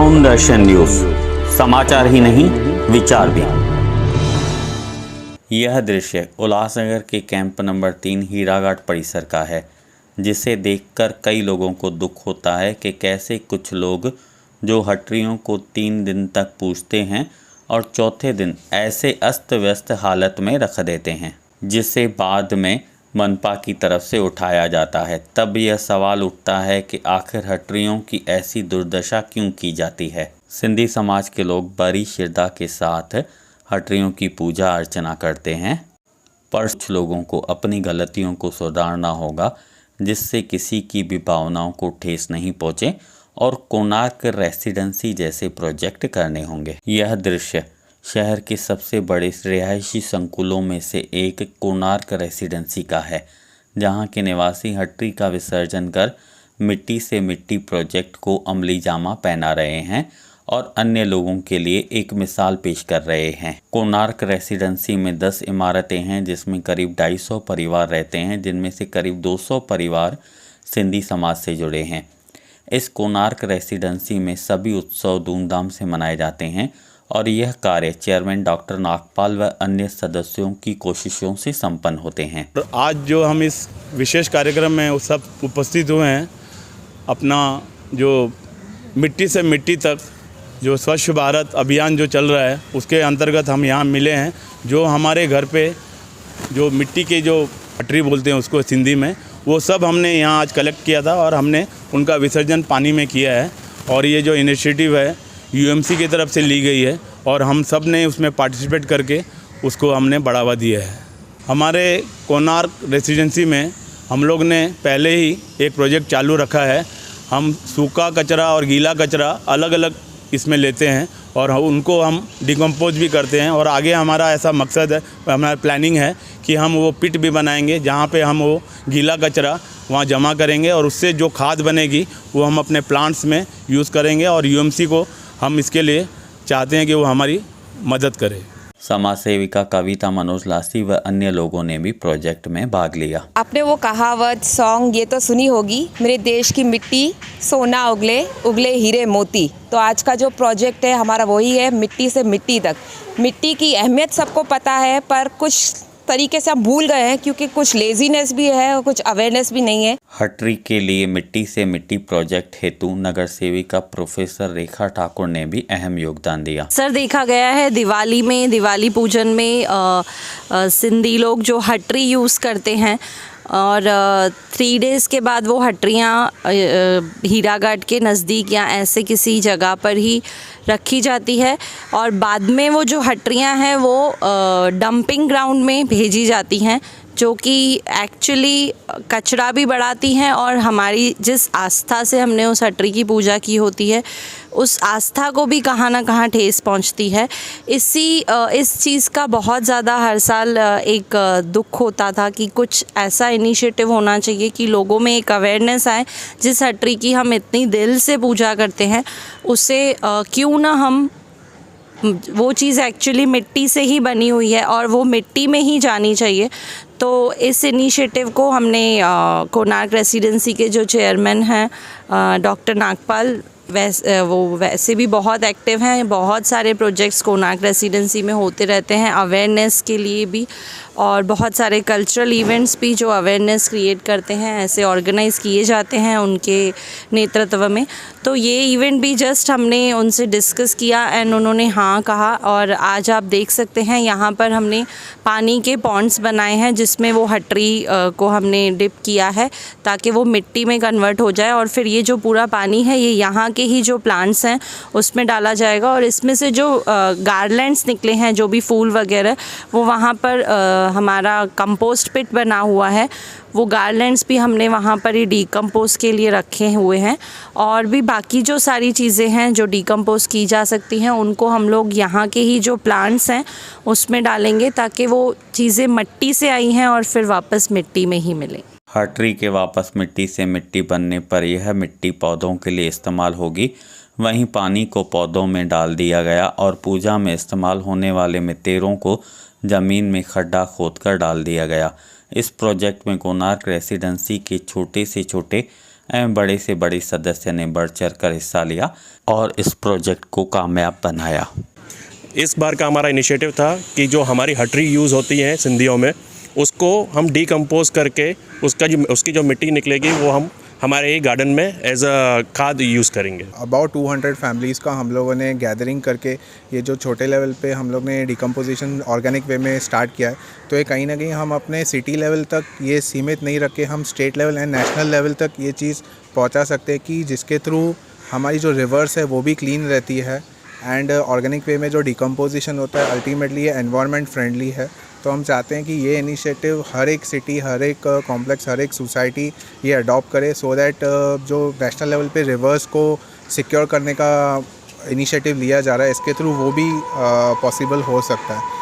ओम दर्शन news, समाचार ही नहीं विचार भी। यह दृश्य उल्लासनगर के कैंप नंबर 3 हीराघाट परिसर का है, जिसे देखकर कई लोगों को दुख होता है कि कैसे कुछ लोग जो हटरियों को 3 दिन तक पूजते हैं और चौथे दिन ऐसे अस्त व्यस्त हालत में रख देते हैं, जिसे बाद में मनपा की तरफ से उठाया जाता है। तब यह सवाल उठता है कि आखिर हटरियों की ऐसी दुर्दशा क्यों की जाती है। सिंधी समाज के लोग बड़ी श्रद्धा के साथ हटरियों की पूजा अर्चना करते हैं, पर कुछ लोगों को अपनी गलतियों को सुधारना होगा, जिससे किसी की भी भावनाओं को ठेस नहीं पहुँचे और कोणार्क रेसिडेंसी जैसे प्रोजेक्ट करने होंगे। यह दृश्य शहर के सबसे बड़े रिहायशी संकुलों में से एक कोणार्क रेसिडेंसी का है, जहां के निवासी हटरी का विसर्जन कर मिट्टी से मिट्टी प्रोजेक्ट को अमली जामा पहना रहे हैं और अन्य लोगों के लिए एक मिसाल पेश कर रहे हैं। कोणार्क रेसिडेंसी में 10 इमारतें हैं, जिसमें करीब 250 परिवार रहते हैं, जिनमें से करीब 200 परिवार सिंधी समाज से जुड़े हैं। इस कोणार्क रेसिडेंसी में सभी उत्सव धूमधाम से मनाए जाते हैं और यह कार्य चेयरमैन डॉक्टर नागपाल व अन्य सदस्यों की कोशिशों से संपन्न होते हैं। तो आज जो हम इस विशेष कार्यक्रम में सब उपस्थित हुए हैं, अपना जो मिट्टी से मिट्टी तक जो स्वच्छ भारत अभियान जो चल रहा है, उसके अंतर्गत हम यहाँ मिले हैं। जो हमारे घर पे जो मिट्टी के जो हटरी बोलते हैं उसको सिंधी में, वो सब हमने यहाँ आज कलेक्ट किया था और हमने उनका विसर्जन पानी में किया है। और ये जो इनिशिएटिव है यूएमसी की तरफ से ली गई है और हम सब ने उसमें पार्टिसिपेट करके उसको हमने बढ़ावा दिया है। हमारे कोणार्क रेसिडेंसी में हम लोग ने पहले ही एक प्रोजेक्ट चालू रखा है। हम सूखा कचरा और गीला कचरा अलग अलग इसमें लेते हैं और उनको हम डिकम्पोज भी करते हैं। और आगे हमारा ऐसा मकसद है, हमारा प्लानिंग है कि हम वो पिट भी बनाएंगे, जहाँ पे हम वो गीला कचरा वहाँ जमा करेंगे और उससे जो खाद बनेगी वो हम अपने प्लांट्स में यूज़ करेंगे। और यूएमसी को हम इसके लिए चाहते हैं कि वो हमारी मदद करे। समाज सेविका कविता मनोज लासी व अन्य लोगों ने भी प्रोजेक्ट में भाग लिया। आपने वो कहावत सॉन्ग ये तो सुनी होगी, मेरे देश की मिट्टी सोना उगले उगले हीरे मोती। तो आज का जो प्रोजेक्ट है हमारा वही है, मिट्टी से मिट्टी तक। मिट्टी की अहमियत सबको पता है, पर कुछ तरीके से हम भूल गए हैं, क्योंकि कुछ लेजीनेस भी है और कुछ अवेयरनेस भी नहीं है। हटरी के लिए मिट्टी से मिट्टी प्रोजेक्ट हेतु नगर सेविका प्रोफेसर रेखा ठाकुर ने भी अहम योगदान दिया। सर, देखा गया है दिवाली में, दिवाली पूजन में सिंधी लोग जो हटरी यूज़ करते हैं और 3 डेज़ के बाद वो हटरियाँ हीराघाट के नज़दीक या ऐसे किसी जगह पर ही रखी जाती है और बाद में वो जो हटरियाँ हैं वो डंपिंग ग्राउंड में भेजी जाती हैं, जो कि एक्चुअली कचरा भी बढ़ाती हैं और हमारी जिस आस्था से हमने उस हटरी की पूजा की होती है, उस आस्था को भी कहाँ ना कहाँ ठेस पहुंचती है। इस चीज़ का बहुत ज़्यादा हर साल एक दुख होता था कि कुछ ऐसा इनिशिएटिव होना चाहिए कि लोगों में एक अवेयरनेस आए। जिस हटरी की हम इतनी दिल से पूजा करते हैं, उसे क्यों ना हम, वो चीज़ एक्चुअली मिट्टी से ही बनी हुई है और वो मिट्टी में ही जानी चाहिए। तो इस इनिशिएटिव को हमने कोणार्क रेसिडेंसी के जो चेयरमैन हैं डॉक्टर नागपाल, वो वैसे भी बहुत एक्टिव हैं, बहुत सारे प्रोजेक्ट्स कोणार्क रेसिडेंसी में होते रहते हैं अवेयरनेस के लिए भी, और बहुत सारे कल्चरल इवेंट्स भी जो अवेयरनेस क्रिएट करते हैं ऐसे ऑर्गेनाइज़ किए जाते हैं उनके नेतृत्व में। तो ये इवेंट भी जस्ट हमने उनसे डिस्कस किया एंड उन्होंने हाँ कहा। और आज आप देख सकते हैं यहाँ पर हमने पानी के पॉन्ड्स बनाए हैं, जिसमें वो हटरी को हमने डिप किया है ताकि वो मिट्टी में कन्वर्ट हो जाए और फिर ये जो पूरा पानी है ये यहाँ के ही जो प्लांट्स हैं उसमें डाला जाएगा और इसमें से जो गार्लैंड्स निकले हैं, जो भी फूल वगैरह, वो वहाँ पर हमारा कंपोस्ट पिट बना हुआ है, वो गार्लैंड्स भी हमने वहाँ पर ही डीकम्पोज के लिए रखे हुए हैं। और भी बाकी जो सारी चीज़ें हैं जो डीकम्पोज की जा सकती हैं, उनको हम लोग यहाँ के ही जो प्लांट्स हैं उसमें डालेंगे ताकि वो चीज़ें मिट्टी से आई हैं और फिर वापस मिट्टी में ही मिलें। हटरी के वापस मिट्टी से मिट्टी बनने पर यह मिट्टी पौधों के लिए इस्तेमाल होगी। वहीं पानी को पौधों में डाल दिया गया और पूजा में इस्तेमाल होने वाले मितेरों को ज़मीन में खड्डा खोदकर डाल दिया गया। इस प्रोजेक्ट में कोणार्क रेसिडेंसी के छोटे से छोटे एवं बड़े से बड़े सदस्य ने बढ़ चढ़ कर हिस्सा लिया और इस प्रोजेक्ट को कामयाब बनाया। इस बार का हमारा इनिशिएटिव था कि जो हमारी हटरी यूज़ होती हैं सिंधियों में, उसको हम डिकम्पोज करके उसकी जो मिट्टी निकलेगी वो हम हमारे ही गार्डन में एज अ खाद यूज़ करेंगे। अबाउट 200 फैमिलीज़ का हम लोगों ने गैदरिंग करके ये जो छोटे लेवल पे हम लोग ने डिकम्पोजिशन ऑर्गेनिक वे में स्टार्ट किया है। तो ये कहीं ना कहीं हम अपने सिटी लेवल तक ये सीमित नहीं रख के हम state level and national level तक ये चीज़ पहुंचा सकते हैं कि जिसके थ्रू हमारी जो रिवर्स है वो भी क्लीन रहती है एंड ऑर्गेनिक वे में जो डिकम्पोजिशन होता है अल्टीमेटली ये एनवायरनमेंट फ्रेंडली है। तो हम चाहते हैं कि ये इनिशिएटिव हर एक सिटी, हर एक कॉम्प्लेक्स, हर एक सोसाइटी ये अडॉप्ट करे सो दैट जो नेशनल लेवल पे रिवर्स को सिक्योर करने का इनिशिएटिव लिया जा रहा है इसके थ्रू वो भी पॉसिबल हो सकता है।